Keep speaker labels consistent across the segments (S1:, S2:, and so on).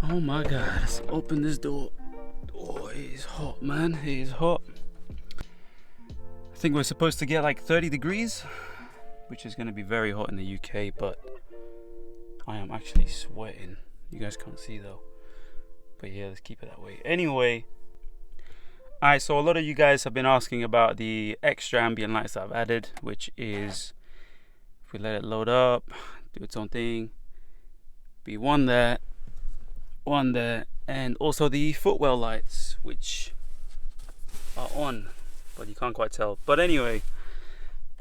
S1: Oh my god, let's open this door. Oh, it is hot, man. It is hot. I think we're supposed to get like 30 degrees, which is going to be very hot in the UK, but I am actually sweating. You guys can't see though. But yeah, let's keep it that way. Anyway, alright, so a lot of you guys have been asking about the extra ambient lights that I've added, which is, if we let it load up, do its own thing, be one there, and also the Footwell lights, which are on, but you can't quite tell. But anyway,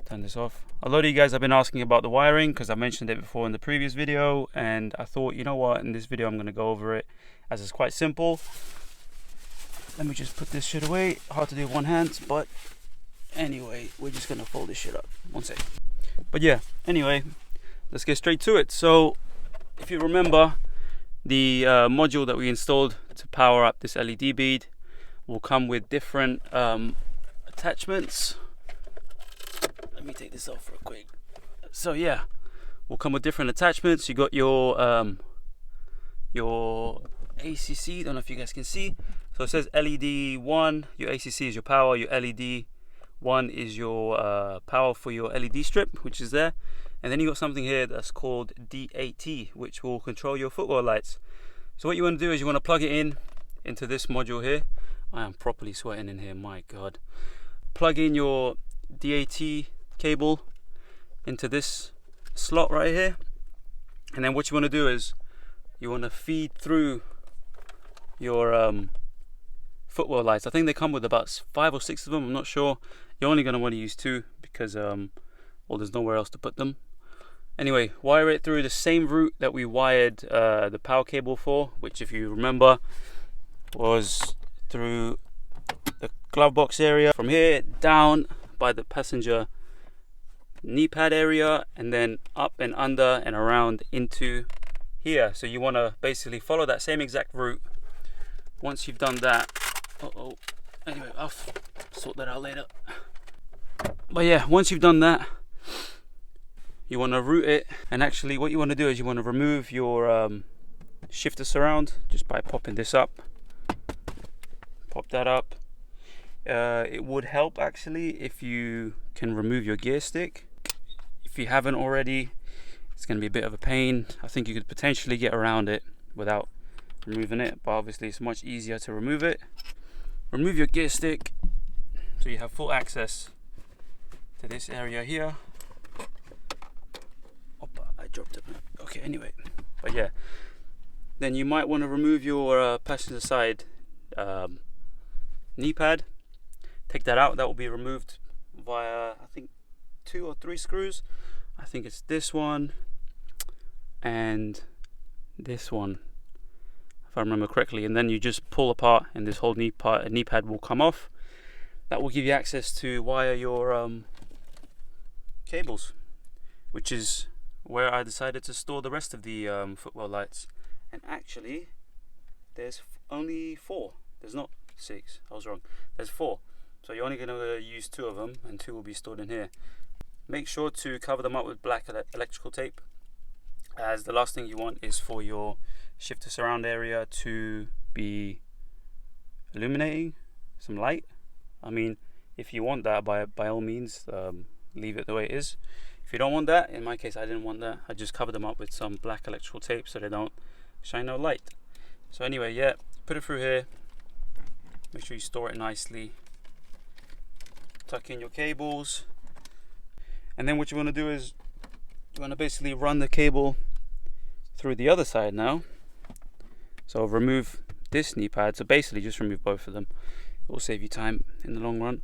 S1: turn this off. A lot of you guys have been asking about the wiring, because I mentioned it before in the previous video, and I thought, you know what, in this video I'm going to go over it, as it's quite simple. Let me just put this shit away. Hard to do with one hand, but anyway, we're just going to fold this shit up. One sec. But yeah, anyway, let's get straight to it. So, if you remember, the module that we installed to power up this LED bead will come with different attachments. Let me take this off real quick. So yeah, will come with different attachments. You got your ACC, don't know if you guys can see. So it says LED 1, your ACC is your power, your LED 1 is your power for your LED strip, which is there. And then you got something here that's called DAT, which will control your Footwell lights. So what you want to do is you want to plug it in into this module here. I am properly sweating in here, my god. Plug in your DAT cable into this slot right here. And then what you want to do is you want to feed through your Footwell lights. I think they come with about 5 or 6 of them, I'm not sure. You're only going to want to use 2 because well, there's nowhere else to put them. Anyway, wire it through the same route that we wired the power cable for, which if you remember was through the glove box area, from here down by the passenger knee pad area, and then up and under and around into here. So you want to basically follow that same exact route. Once you've done that, anyway, I'll sort that out later. But yeah, once you've done that, you want to route it, and actually what you want to do is you want to remove your shifter surround just by popping this up. Pop that up. It would help actually if you can remove your gear stick. If you haven't already, it's going to be a bit of a pain. I think you could potentially get around it without removing it, but obviously it's much easier to remove it. Remove your gear stick so you have full access to this area here. I dropped it. Okay, anyway, but yeah, then you might want to remove your passenger side knee pad. Take that out. That will be removed via, I think, 2 or 3 screws. I think it's this one and this one, if I remember correctly. And then you just pull apart, and this whole knee pad will come off. That will give you access to wire your cables, which is where I decided to store the rest of the Footwell lights. And actually, there's only 4. There's not 6. I was wrong. There's 4. So you're only going to use 2 of them, and 2 will be stored in here. Make sure to cover them up with black electrical tape, as the last thing you want is for your shifter surround area to be illuminating some light. I mean, if you want that, by all means, leave it the way it is. If you don't want that, in my case I didn't want that, I just covered them up with some black electrical tape so they don't shine no light. So anyway, yeah, put it through here. Make sure you store it nicely. Tuck in your cables. And then what you want to do is you want to basically run the cable through the other side now. So remove this knee pad. So basically just remove both of them. It will save you time in the long run.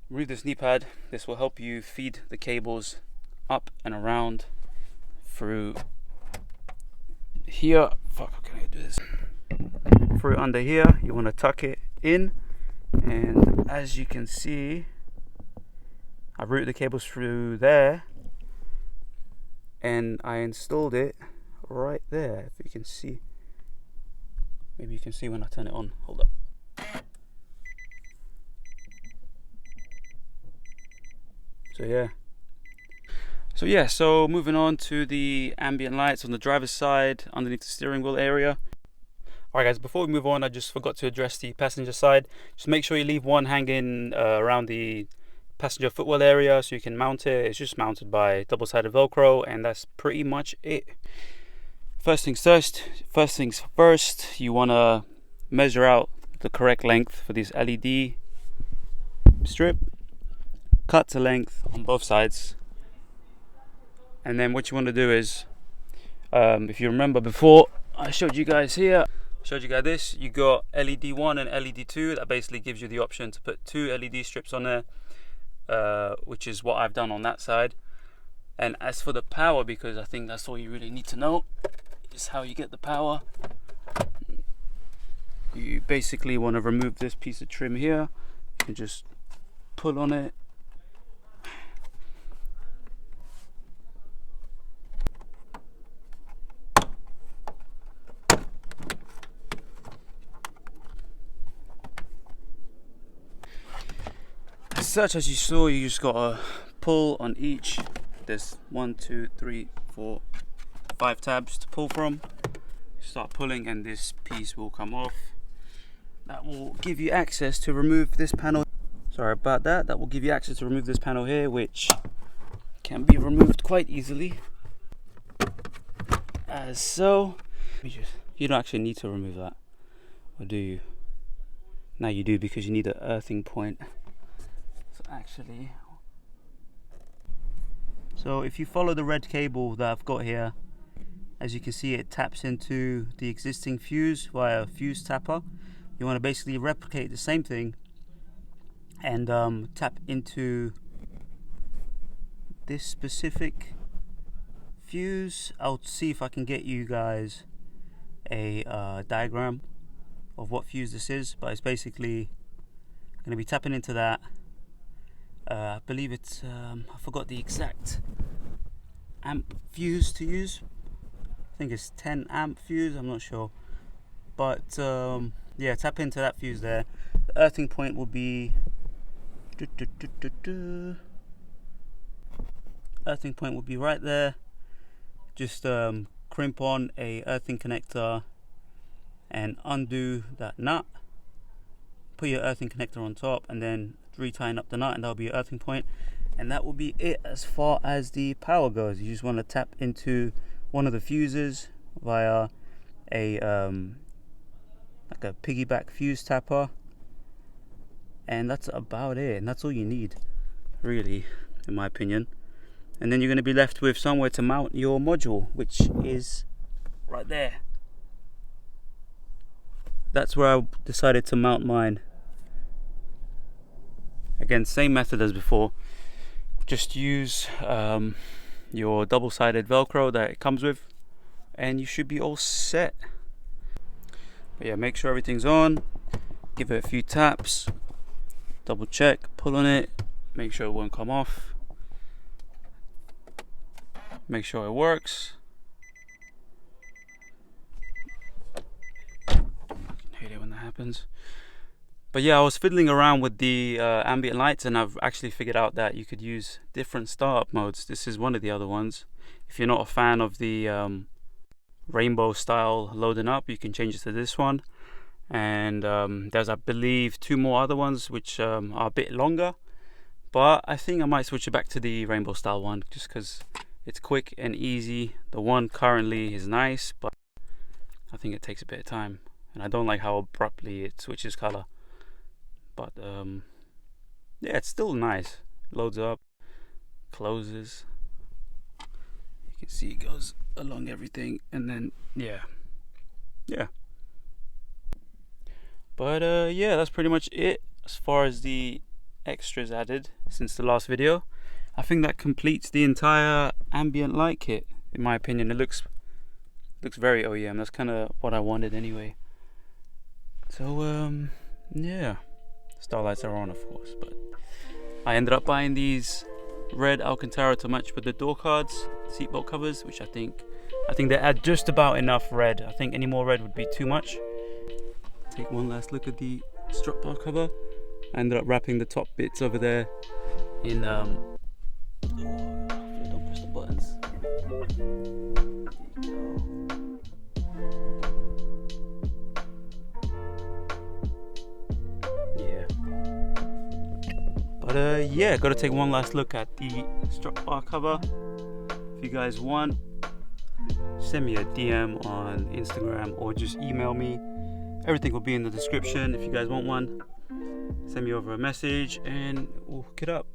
S1: Remove this knee pad. This will help you feed the cables up and around through here. Fuck, how can I do this? Through under here. You want to tuck it in, and as you can see, I routed the cables through there, and I installed it right there. If you can see, maybe you can see when I turn it on. Hold up. So moving on to the ambient lights on the driver's side underneath the steering wheel area. Alright guys, before we move on, I just forgot to address the passenger side. Just make sure you leave one hanging around the passenger footwell area so you can mount it. It's just mounted by double-sided Velcro, and that's pretty much it. First things first, you want to measure out the correct length for this LED strip. Cut to length on both sides, and then what you want to do is, if you remember before, I showed you guys this. You got LED 1 and LED 2. That basically gives you the option to put 2 LED strips on there, which is what I've done on that side. And as for the power, because I think that's all you really need to know, is how you get the power. You basically want to remove this piece of trim here. You can just pull on it. Such as you saw, you just gotta pull on each. There's 1, 2, 3, 4, 5 tabs to pull from. Start pulling, and this piece will come off. That will give you access to remove this panel. Sorry about that. That will give you access to remove this panel here, which can be removed quite easily, as so. You don't actually need to remove that, or do you? Now you do, because you need an earthing point. So if you follow the red cable that I've got here, as you can see, it taps into the existing fuse via a fuse tapper. You want to basically replicate the same thing and tap into this specific fuse. I'll see if I can get you guys a diagram of what fuse this is, but it's basically going to be tapping into that. I believe it's, I forgot the exact amp fuse to use. I think it's 10 amp fuse, I'm not sure. But yeah, tap into that fuse there. The earthing point will be earthing point will be right there. Just crimp on a earthing connector and undo that nut. Put your earthing connector on top, and then retying up the nut, and that'll be your earthing point. And that will be it as far as the power goes. You just want to tap into one of the fuses via a like a piggyback fuse tapper, and that's about it. And that's all you need, really, in my opinion. And then you're going to be left with somewhere to mount your module, which is right there. That's where I decided to mount mine. Again, same method as before. Just use your double-sided Velcro that it comes with, and you should be all set. But yeah, make sure everything's on. Give it a few taps. Double check. Pull on it. Make sure it won't come off. Make sure it works. I hate it when that happens. But yeah, I was fiddling around with the ambient lights, and I've actually figured out that you could use different startup modes. This is one of the other ones. If you're not a fan of the rainbow style loading up, you can change it to this one. And there's, I believe, 2 more other ones which are a bit longer. But I think I might switch it back to the rainbow style one, just because it's quick and easy. The one currently is nice, but I think it takes a bit of time. And I don't like how abruptly it switches color. But yeah, it's still nice. Loads up, closes. You can see it goes along everything, and then yeah. But yeah, that's pretty much it as far as the extras added since the last video. I think that completes the entire ambient light kit, in my opinion. It looks very OEM. That's kind of what I wanted anyway. So yeah. Starlights are on, of course, but I ended up buying these red Alcantara to match with the door cards, seatbelt covers, which I think they add just about enough red. I think any more red would be too much. Take one last look at the strut bar cover. I ended up wrapping the top bits over there in don't press the buttons. Yeah, gotta take one last look at the strut bar cover. If you guys want, send me a DM on Instagram or just email me. Everything will be in the description. If you guys want one, send me over a message and we'll hook it up.